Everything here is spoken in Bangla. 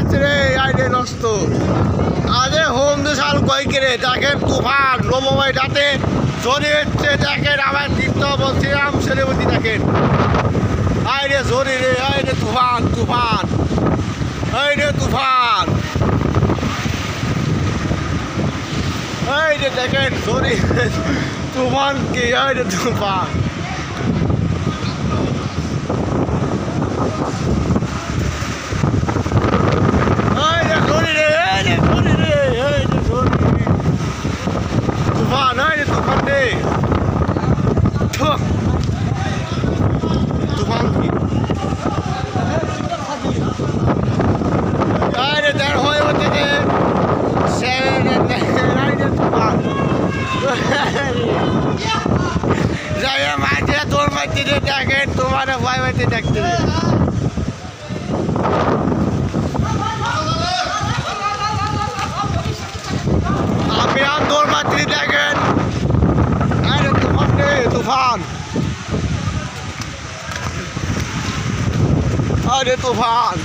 যাচ্ছে রে আইডে নষ্ট আরে হোম দেশাল কয়েকে রে দেখেন তুফান নবময়টাতে জোরে হচ্ছে দেখেন আমার তীর্থ বলছিলাম সেরেবতী দেখেন আইরে জোরে রে আইরে তুফান তুফান আইরে তুফান আইরে দেখেন জোরে তুফান কি আইরে তুফান तूफान है ये तूफान दे तूफान की अरे डर होए होते थे ये तूफान जाए माचे तोड़ मचते थे जाके तुम्हारे भाई बच्चे देखते थे দেখেন আরে তুফান রে তুফান আরে তুফান